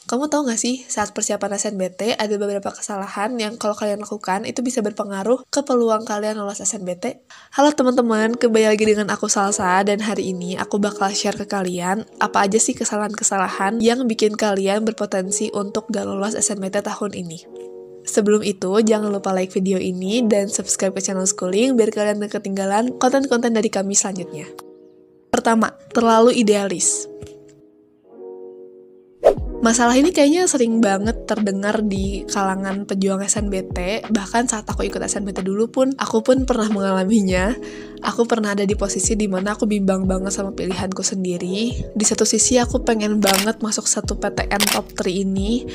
Kamu tahu gak sih, saat persiapan SNBT ada beberapa kesalahan yang kalau kalian lakukan itu bisa berpengaruh ke peluang kalian lolos SNBT? Halo teman-teman, kembali lagi dengan aku Salsa, dan hari ini aku bakal share ke kalian apa aja sih kesalahan-kesalahan yang bikin kalian berpotensi untuk gak lolos SNBT tahun ini. Sebelum itu, jangan lupa like video ini dan subscribe ke channel Schooling biar kalian gak ketinggalan konten-konten dari kami selanjutnya. Pertama, terlalu idealis. Masalah ini kayaknya sering banget terdengar di kalangan pejuang SNBT, bahkan saat aku ikut SNBT dulu pun, aku pun pernah mengalaminya. Aku pernah ada di posisi dimana aku bimbang banget sama pilihanku sendiri. Di satu sisi aku pengen banget masuk satu PTN top 3 ini,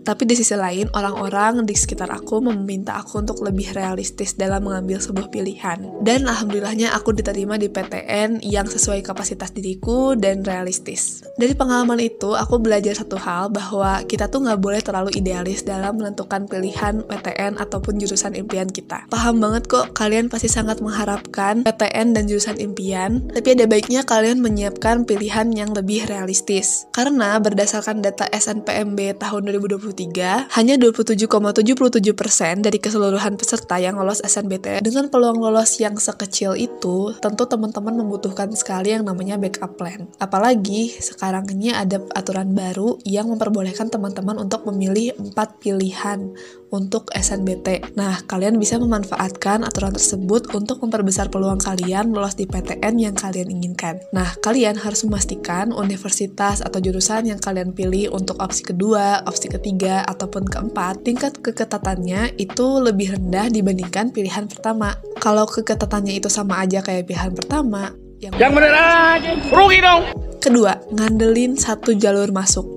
tapi di sisi lain orang-orang di sekitar aku meminta aku untuk lebih realistis dalam mengambil sebuah pilihan. Dan alhamdulillahnya aku diterima di PTN yang sesuai kapasitas diriku dan realistis. Dari pengalaman itu, aku belajar satu hal, bahwa kita tuh nggak boleh terlalu idealis dalam menentukan pilihan PTN ataupun jurusan impian kita. Paham banget kok, kalian pasti sangat mengharapkan PTN dan jurusan impian, tapi ada baiknya kalian menyiapkan pilihan yang lebih realistis. Karena berdasarkan data SNPMB tahun 2023, hanya 27,77% dari keseluruhan peserta yang lolos SNBT. Dengan peluang lolos yang sekecil itu, tentu teman-teman membutuhkan sekali yang namanya backup plan. Apalagi sekarang ini ada aturan baru yang memperbolehkan teman-teman untuk memilih 4 pilihan untuk SNBT. Nah, kalian bisa memanfaatkan aturan tersebut untuk memperbesar peluang kalian lolos di PTN yang kalian inginkan. Nah, kalian harus memastikan universitas atau jurusan yang kalian pilih untuk opsi kedua, opsi ketiga, ataupun keempat, tingkat keketatannya itu lebih rendah dibandingkan pilihan pertama. Kalau keketatannya itu sama aja kayak pilihan pertama, yang bener aja, rugi dong! Kedua, ngandelin satu jalur masuk.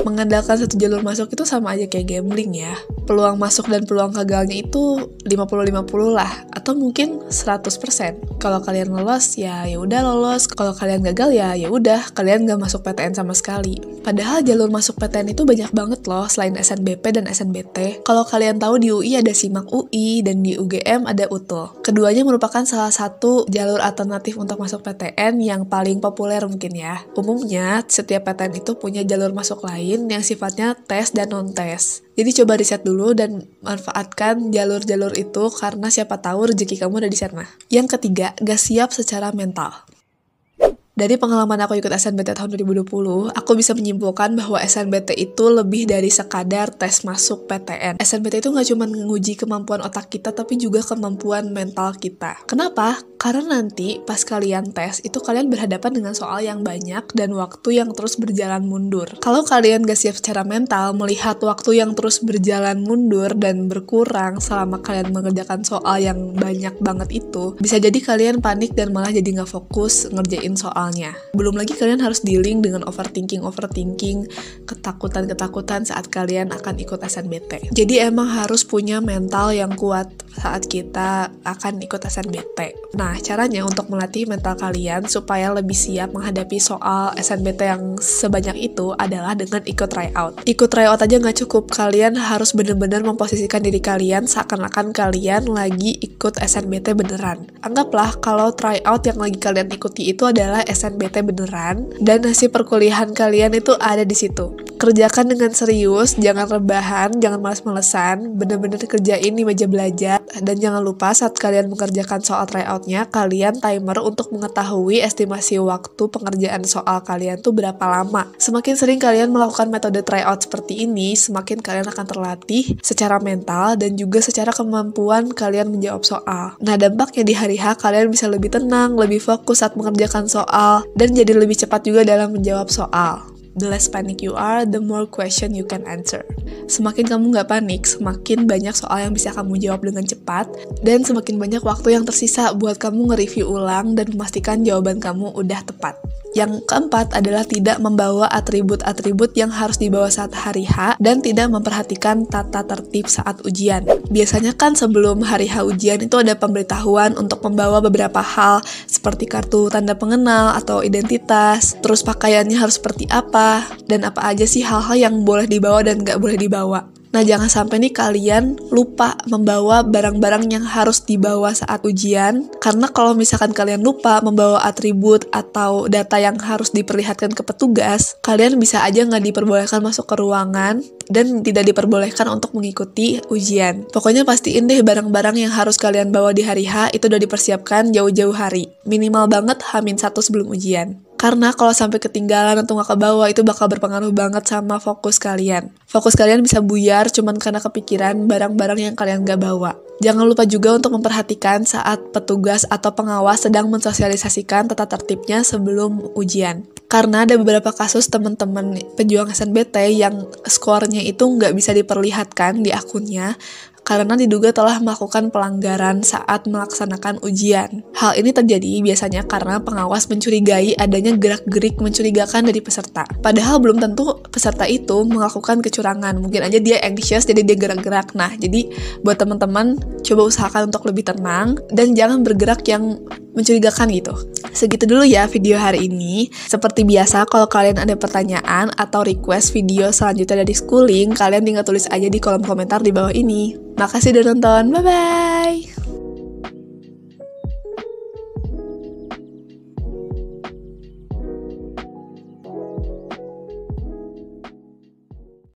Mengandalkan satu jalur masuk itu sama aja kayak gambling ya. Peluang masuk dan peluang gagalnya itu 50-50 lah, atau mungkin 100%. Kalau kalian lolos ya udah lolos, kalau kalian gagal ya udah kalian gak masuk PTN sama sekali. Padahal jalur masuk PTN itu banyak banget loh selain SNBP dan SNBT. Kalau kalian tahu di UI ada SIMAK UI dan di UGM ada UTUL. Keduanya merupakan salah satu jalur alternatif untuk masuk PTN yang paling populer mungkin ya. Umumnya setiap PTN itu punya jalur masuk lain yang sifatnya tes dan non-tes. Jadi coba riset dulu dan manfaatkan jalur-jalur itu karena siapa tahu rezeki kamu ada di sana. Yang ketiga, gak siap secara mental. Dari pengalaman aku ikut SNBT tahun 2020, aku bisa menyimpulkan bahwa SNBT itu lebih dari sekadar tes masuk PTN. SNBT itu nggak cuma menguji kemampuan otak kita, tapi juga kemampuan mental kita. Kenapa? Karena nanti pas kalian tes, itu kalian berhadapan dengan soal yang banyak dan waktu yang terus berjalan mundur. Kalau kalian gak siap secara mental, melihat waktu yang terus berjalan mundur dan berkurang selama kalian mengerjakan soal yang banyak banget itu, bisa jadi kalian panik dan malah jadi gak fokus ngerjain soalnya. Belum lagi kalian harus dealing dengan overthinking, ketakutan saat kalian akan ikut SNBT. Jadi emang harus punya mental yang kuat saat kita akan ikut SNBT. Nah, caranya untuk melatih mental kalian supaya lebih siap menghadapi soal SNBT yang sebanyak itu adalah dengan ikut tryout. Ikut tryout aja nggak cukup, kalian harus benar-benar memposisikan diri kalian seakan-akan kalian lagi ikut SNBT beneran. Anggaplah kalau tryout yang lagi kalian ikuti itu adalah SNBT beneran dan hasil perkuliahan kalian itu ada di situ. Kerjakan dengan serius, jangan rebahan, jangan malas-malesan, bener-bener kerjain di meja belajar, dan jangan lupa saat kalian mengerjakan soal tryout-nya, kalian timer untuk mengetahui estimasi waktu pengerjaan soal kalian tuh berapa lama. Semakin sering kalian melakukan metode tryout seperti ini, semakin kalian akan terlatih secara mental dan juga secara kemampuan kalian menjawab soal. Nah, dampaknya di hari H, kalian bisa lebih tenang, lebih fokus saat mengerjakan soal, dan jadi lebih cepat juga dalam menjawab soal. The less panic you are, the more question you can answer. Semakin kamu nggak panik, semakin banyak soal yang bisa kamu jawab dengan cepat, dan semakin banyak waktu yang tersisa buat kamu nge-review ulang dan memastikan jawaban kamu udah tepat. Yang keempat adalah tidak membawa atribut-atribut yang harus dibawa saat hari H dan tidak memperhatikan tata tertib saat ujian. Biasanya kan sebelum hari H ujian itu ada pemberitahuan untuk membawa beberapa hal seperti kartu tanda pengenal atau identitas, terus pakaiannya harus seperti apa, dan apa aja sih hal-hal yang boleh dibawa dan nggak boleh dibawa. Nah, jangan sampai nih kalian lupa membawa barang-barang yang harus dibawa saat ujian. Karena kalau misalkan kalian lupa membawa atribut atau data yang harus diperlihatkan ke petugas, kalian bisa aja nggak diperbolehkan masuk ke ruangan dan tidak diperbolehkan untuk mengikuti ujian. Pokoknya pastiin deh barang-barang yang harus kalian bawa di hari H itu udah dipersiapkan jauh-jauh hari. Minimal banget H-1 sebelum ujian. Karena kalau sampai ketinggalan atau nggak kebawa, itu bakal berpengaruh banget sama fokus kalian. Fokus kalian bisa buyar cuman karena kepikiran barang-barang yang kalian nggak bawa. Jangan lupa juga untuk memperhatikan saat petugas atau pengawas sedang mensosialisasikan tata tertibnya sebelum ujian. Karena ada beberapa kasus teman-teman pejuang SNBT yang skornya itu nggak bisa diperlihatkan di akunnya, karena diduga telah melakukan pelanggaran saat melaksanakan ujian. Hal ini terjadi biasanya karena pengawas mencurigai adanya gerak-gerik mencurigakan dari peserta. Padahal belum tentu peserta itu melakukan kecurangan. Mungkin aja dia anxious, jadi dia gerak-gerak. Nah, jadi buat teman-teman, coba usahakan untuk lebih tenang dan jangan bergerak yang mencurigakan gitu. Segitu dulu ya video hari ini. Seperti biasa, kalau kalian ada pertanyaan atau request video selanjutnya dari Schooling, kalian tinggal tulis aja di kolom komentar di bawah ini. Makasih udah nonton, bye-bye!